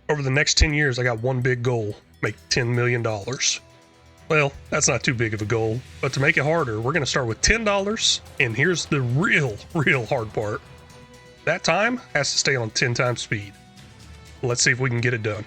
Over the next 10 years, I got one big goal, make $10 million. Well, that's not too big of a goal, but to make it harder, we're going to start with $10, and here's the real hard part. That time has to stay on 10 times speed. Let's see if we can get it done.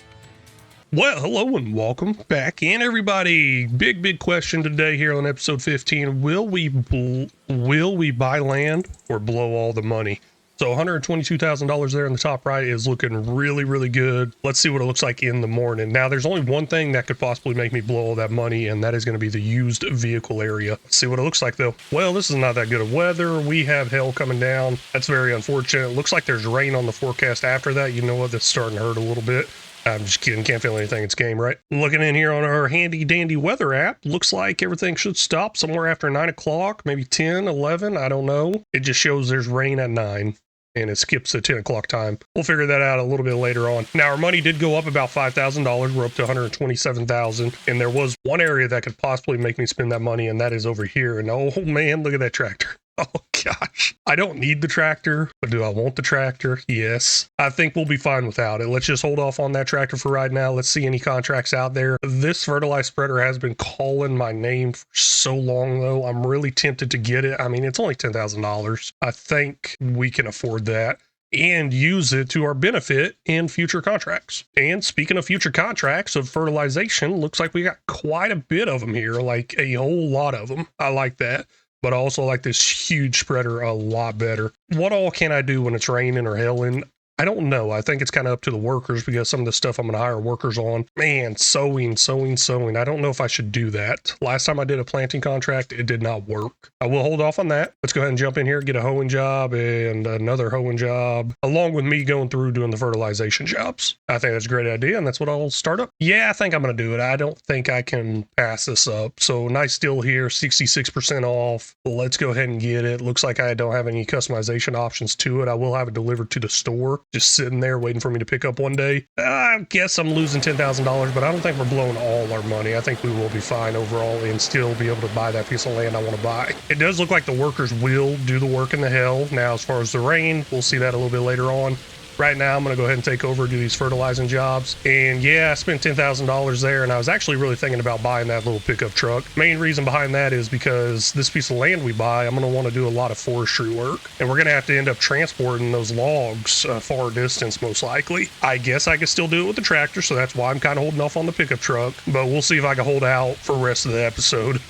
Well, hello and welcome back in, everybody. Big question today here on episode 15. Will we buy land or blow all the money? So $122,000 there in the top right is looking really good. Let's see what it looks like in the morning. Now, there's only one thing that could possibly make me blow all that money, and that is going to be the used vehicle area. Let's see what it looks like, though. Well, this is not that good of weather. We have hail coming down. That's very unfortunate. It looks like there's rain on the forecast after that. You know what? That's starting to hurt a little bit. I'm just kidding. Can't feel anything. It's game, right? Looking in here on our handy dandy weather app, looks like everything should stop somewhere after 9 o'clock, maybe 10, 11. I don't know. It just shows there's rain at 9. And it skips the 10 o'clock time. We'll figure that out a little bit later on. Now, our money did go up about $5,000. We're up to $127,000. And there was one area that could possibly make me spend that money, and that is over here. And oh man, look at that tractor. Oh gosh. I don't need the tractor, but do I want the tractor? Yes. I think we'll be fine without it. Let's just hold off on that tractor for right now. Let's see any contracts out there. This fertilizer spreader has been calling my name for so long, though. I'm really tempted to get it. I mean, it's only $10,000. I think we can afford that and use it to our benefit in future contracts. And speaking of future contracts of fertilization, looks like we got quite a bit of them here, like a whole lot of them. I like that. But I also like this huge spreader a lot better. What all can I do when it's raining or hailing? I don't know. I think it's kind of up to the workers because some of the stuff I'm going to hire workers on. Man, sowing. I don't know if I should do that. Last time I did a planting contract, it did not work. I will hold off on that. Let's go ahead and jump in here, get a hoeing job and another hoeing job, along with me going through doing the fertilization jobs. I think that's a great idea, and that's what I'll start up. Yeah, I think I'm going to do it. I don't think I can pass this up. So nice deal here, 66% off. Let's go ahead and get it. Looks like I don't have any customization options to it. I will have it delivered to the store. Just sitting there waiting for me to pick up one day. I guess I'm losing $10,000, but I don't think we're blowing all our money. I think we will be fine overall and still be able to buy that piece of land I want to buy. It does look like the workers will do the work in the hail. Now, as far as the rain, we'll see that a little bit later on. Right now, I'm going to go ahead and take over, do these fertilizing jobs. And yeah, I spent $10,000 there, and I was actually really thinking about buying that little pickup truck. Main reason behind that is because this piece of land we buy, I'm going to want to do a lot of forestry work. And we're going to have to end up transporting those logs a far distance, most likely. I guess I could still do it with the tractor, so that's why I'm kind of holding off on the pickup truck. But we'll see if I can hold out for the rest of the episode.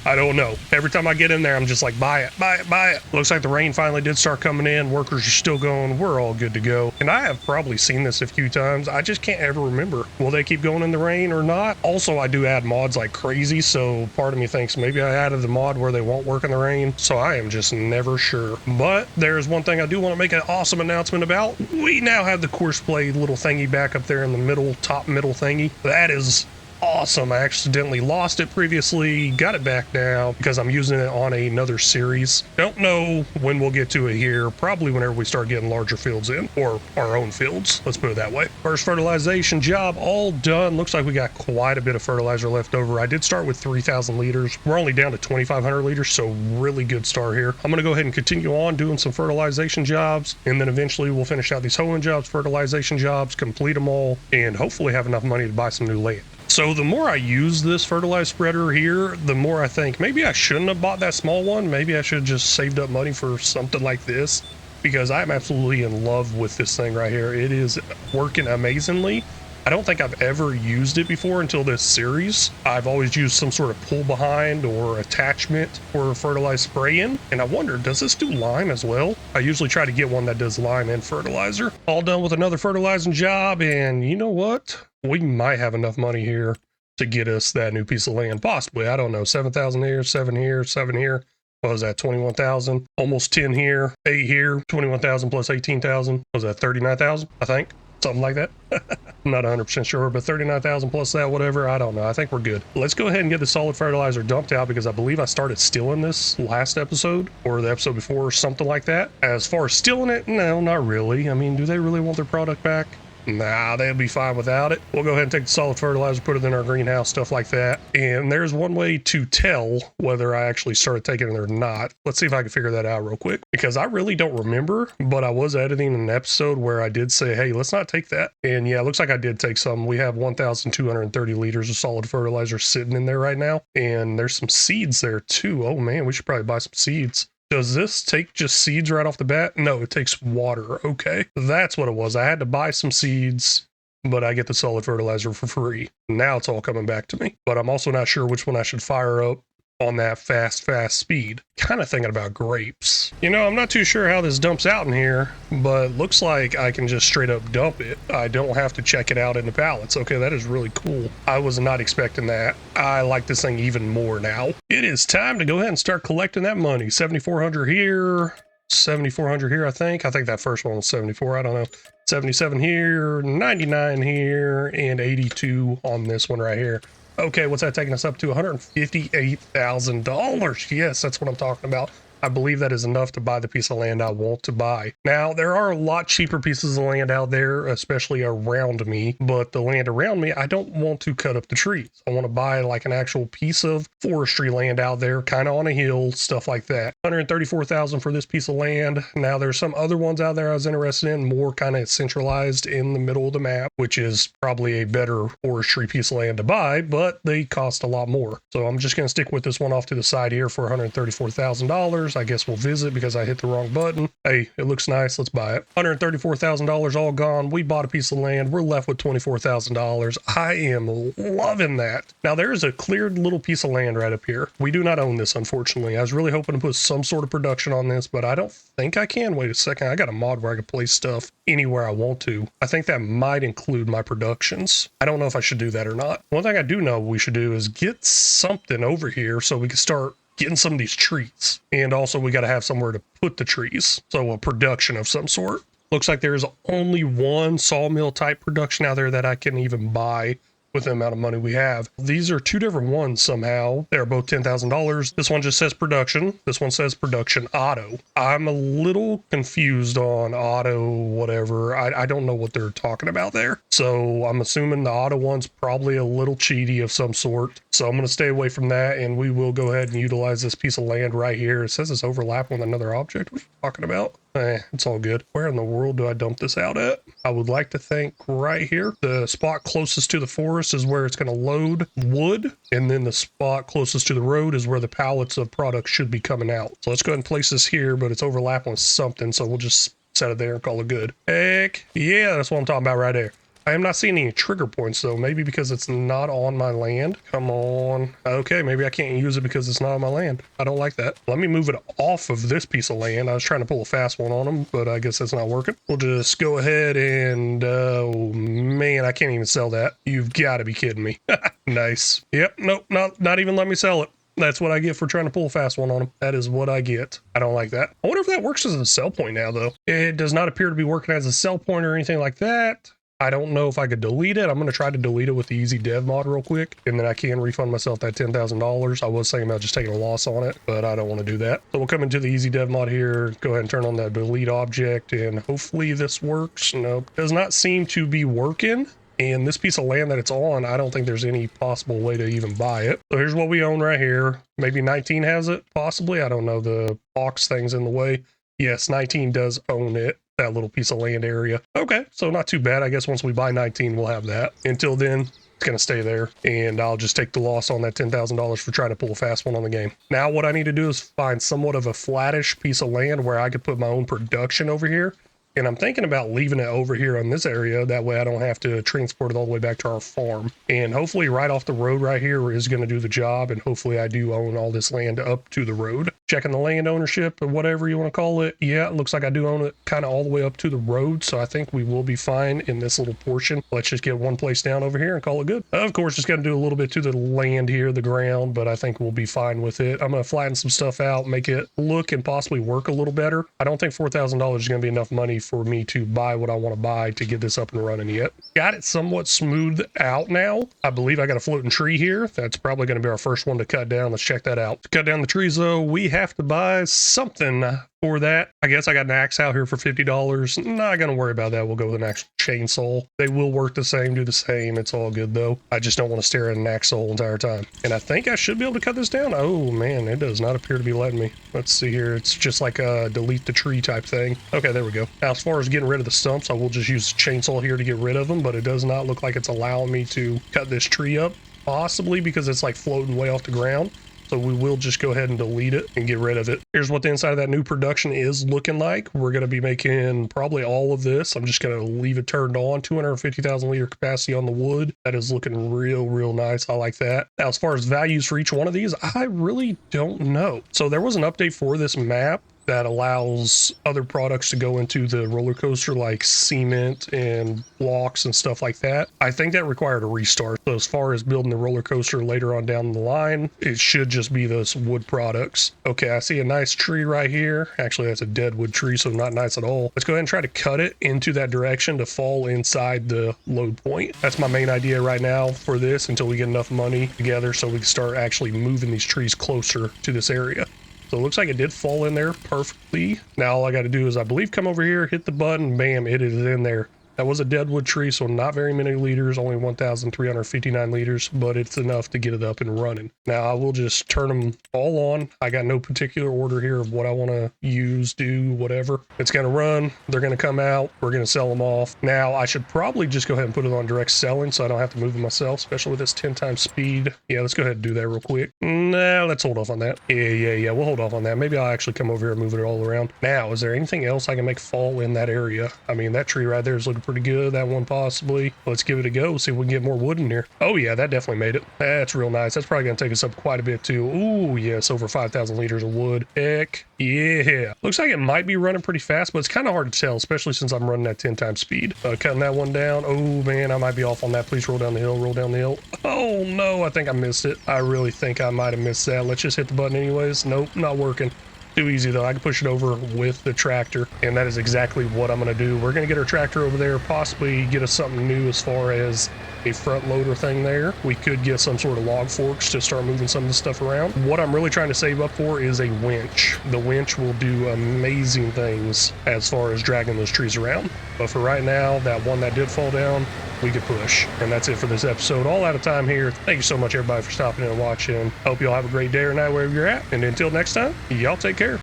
I don't know. Every time I get in there, I'm just like, buy it. Looks like the rain finally did start coming in. Workers are still going. We're all good to go. And I have probably seen this a few times. I just can't ever remember. Will they keep going in the rain or not? Also, I do add mods like crazy, so part of me thinks maybe I added the mod where they won't work in the rain, so I am just never sure. But there's one thing I do want to make an awesome announcement about. We now have the course play little thingy back up there in the middle, top middle thingy. That is awesome. I accidentally lost it previously, got it back now because I'm using it on another series. Don't know when we'll get to it here, probably whenever we start getting larger fields in, or our own fields, let's put it that way. First fertilization job all done. Looks like we got quite a bit of fertilizer left over. I did start with 3,000 liters. We're only down to 2,500 liters, so really good start here. I'm going to go ahead and continue on doing some fertilization jobs, and then eventually we'll finish out these hoeing jobs, fertilization jobs, complete them all, and hopefully have enough money to buy some new land. So the more I use this fertilizer spreader here, the more I think maybe I shouldn't have bought that small one. Maybe I should have just saved up money for something like this, because I'm absolutely in love with this thing right here. It is working amazingly. I don't think I've ever used it before until this series. I've always used some sort of pull behind or attachment for fertilizer spraying. And I wonder, does this do lime as well? I usually try to get one that does lime and fertilizer. All done with another fertilizing job. And you know what? We might have enough money here to get us that new piece of land. Possibly. I don't know. 7,000 here, 7 here, 7 here. What was that? 21,000, almost 10 here, 8 here, 21,000 plus 18,000. What was that? 39,000, I think. Something like that. I'm not 100% sure, but 39,000 plus that, whatever. I don't know. I think we're good. Let's go ahead and get the solid fertilizer dumped out because I believe I started stealing this last episode or the episode before or something like that. As far as stealing it, no, not really. I mean, do they really want their product back? Nah, they'll be fine without it. We'll go ahead and take the solid fertilizer, put it in our greenhouse, stuff like that. And there's one way to tell whether I actually started taking it or not. Let's see if I can figure that out real quick, because I really don't remember, but I was editing an episode where I did say, hey, let's not take that. And yeah, it looks like I did take some. We have 1,230 liters of solid fertilizer sitting in there right now. And there's some seeds there too. Oh man, we should probably buy some seeds. Does this take just seeds right off the bat? No, it takes water. Okay, that's what it was. I had to buy some seeds, but I get the solid fertilizer for free. Now it's all coming back to me. But I'm also not sure which one I should fire up on that fast speed. Kind of thinking about grapes. You know, I'm not too sure how this dumps out in here, but looks like I can just straight up dump it. I don't have to check it out in the pallets. Okay, that is really cool. I was not expecting that. I like this thing even more now. It is time to go ahead and start collecting that money. 7,400 here, 7,400 here, I think. I think that first one was 74, I don't know. 77 here, 99 here, and 82 on this one right here. Okay, what's that taking us up to? $158,000. Yes, that's what I'm talking about. I believe that is enough to buy the piece of land I want to buy. Now, there are a lot cheaper pieces of land out there, especially around me, but the land around me, I don't want to cut up the trees. I want to buy like an actual piece of forestry land out there, kind of on a hill, stuff like that. $134,000 for this piece of land. Now, there's some other ones out there I was interested in, more kind of centralized in the middle of the map, which is probably a better forestry piece of land to buy, but they cost a lot more. So I'm just going to stick with this one off to the side here for $134,000. I guess we'll visit because I hit the wrong button. Hey, it looks nice. Let's buy it. $134,000 all gone. We bought a piece of land. We're left with $24,000. I am loving that. Now, there's a cleared little piece of land right up here. We do not own this, unfortunately. I was really hoping to put some sort of production on this, but I don't think I can. Wait a second. I got a mod where I can place stuff anywhere I want to. I think that might include my productions. I don't know if I should do that or not. One thing I do know we should do is get something over here so we can start getting some of these trees. And also we got to have somewhere to put the trees. So a production of some sort. Looks like there's only one sawmill type production out there that I can even buy with the amount of money we have. These are two different ones somehow. They're both $10,000. This one just says production. This one says production auto. I'm a little confused on auto whatever. I don't know what they're talking about there. So I'm assuming the auto one's probably a little cheaty of some sort. So I'm going to stay away from that, and we will go ahead and utilize this piece of land right here. It says it's overlapping with another object. What are you talking about? It's all good. Where in the world do I dump this out at? I would like to think right here. The spot closest to the forest is where it's going to load wood, and then the spot closest to the road is where the pallets of products should be coming out. So let's go ahead and place this here, but it's overlapping with something, so we'll just set it there and call it good. Heck yeah, that's what I'm talking about right there. I am not seeing any trigger points though, maybe because it's not on my land. Come on. Okay, maybe I can't use it because it's not on my land. I don't like that. Let me move it off of this piece of land. I was trying to pull a fast one on them, but I guess that's not working. We'll just go ahead and, oh man, I can't even sell that. You've got to be kidding me. Nice. Yep, nope, not even let me sell it. That's what I get for trying to pull a fast one on them. That is what I get. I don't like that. I wonder if that works as a sell point now though. It does not appear to be working as a sell point or anything like that. I don't know if I could delete it. I'm going to try to delete it with the easy dev mod real quick, and then I can refund myself that $10,000. I was thinking about just taking a loss on it, but I don't want to do that. So we'll come into the easy dev mod here, go ahead and turn on that delete object, and hopefully this works. Nope, does not seem to be working. And this piece of land that it's on, I don't think there's any possible way to even buy it. So here's what we own right here. Maybe 19 has it, possibly. I don't know, the box thing's in the way. Yes, 19 does own it. That little piece of land area. Okay, so not too bad. I guess once we buy 19, we'll have that. Until then, it's going to stay there, and I'll just take the loss on that $10,000 for trying to pull a fast one on the game. Now what I need to do is find somewhat of a flattish piece of land where I could put my own production over here. And I'm thinking about leaving it over here on this area. That way I don't have to transport it all the way back to our farm. And hopefully right off the road right here is going to do the job. And hopefully I do own all this land up to the road. Checking the land ownership or whatever you want to call it. Yeah, it looks like I do own it kind of all the way up to the road. So I think we will be fine in this little portion. Let's just get one place down over here and call it good. Of course, just got to do a little bit to the land here, the ground, but I think we'll be fine with it. I'm going to flatten some stuff out, make it look and possibly work a little better. I don't think $4,000 is going to be enough money for me to buy what I want to buy to get this up and running yet. Got it somewhat smoothed out now. I believe I got a floating tree here. That's probably going to be our first one to cut down. Let's check that out. To cut down the trees though, we have to buy something for that. I guess I got an axe out here for $50. Not gonna worry about that. We'll go with an actual chainsaw. They will work the same, do the same. It's all good though. I just don't want to stare at an axe the whole entire time. And I think I should be able to cut this down. Oh man, it does not appear to be letting me. Let's see here. It's just like a delete the tree type thing. Okay, there we go. Now, as far as getting rid of the stumps, I will just use the chainsaw here to get rid of them, but it does not look like it's allowing me to cut this tree up. Possibly because it's like floating way off the ground. So we will just go ahead and delete it and get rid of it. Here's what the inside of that new production is looking like. We're going to be making probably all of this. I'm just going to leave it turned on. 250,000 liter capacity on the wood. That is looking real nice. I like that. Now, as far as values for each one of these, I really don't know. So there was an update for this map that allows other products to go into the roller coaster, like cement and blocks and stuff like that. I think that required a restart. So as far as building the roller coaster later on down the line, it should just be those wood products. Okay, I see a nice tree right here. Actually, that's a dead wood tree, so not nice at all. Let's go ahead and try to cut it into that direction to fall inside the load point. That's my main idea right now for this until we get enough money together so we can start actually moving these trees closer to this area. So it looks like it did fall in there perfectly. Now all I got to do is, I believe, come over here, hit the button, bam, it is in there. That was a deadwood tree, so not very many liters, only 1,359 liters, but it's enough to get it up and running. Now I will just turn them all on. I got no particular order here of what I want to use, do, whatever. It's going to run. They're going to come out. We're going to sell them off. Now I should probably just go ahead and put it on direct selling so I don't have to move them myself, especially with this 10 times speed. Yeah, let's go ahead and do that real quick. Nah, let's hold off on that. Yeah, we'll hold off on that. Maybe I'll actually come over here and move it all around. Now, is there anything else I can make fall in that area? I mean, that tree right there is looking pretty good. That one possibly. Let's give it a go, see if we can get more wood in here. Oh yeah, that definitely made it. That's real nice. That's probably going to take us up quite a bit too. Ooh, yes, over 5,000 liters of wood. Heck yeah. Looks like it might be running pretty fast, but it's kind of hard to tell, especially since I'm running at 10 times speed. Cutting that one down. Oh man, I might be off on that. Please roll down the hill, roll down the hill. Oh no, I think I missed it. I really think I might have missed that. Let's just hit the button anyways. Nope, not working. Too easy though. I can push it over with the tractor, and that is exactly what I'm going to do. We're going to get our tractor over there, possibly get us something new as far as a front loader thing there. We could get some sort of log forks to start moving some of the stuff around. What I'm really trying to save up for is a winch. The winch will do amazing things as far as dragging those trees around. But for right now, that one that did fall down, we could push. And that's it for this episode. All out of time here. Thank you so much, everybody, for stopping in and watching. Hope you all have a great day or night wherever you're at. And until next time, y'all take care.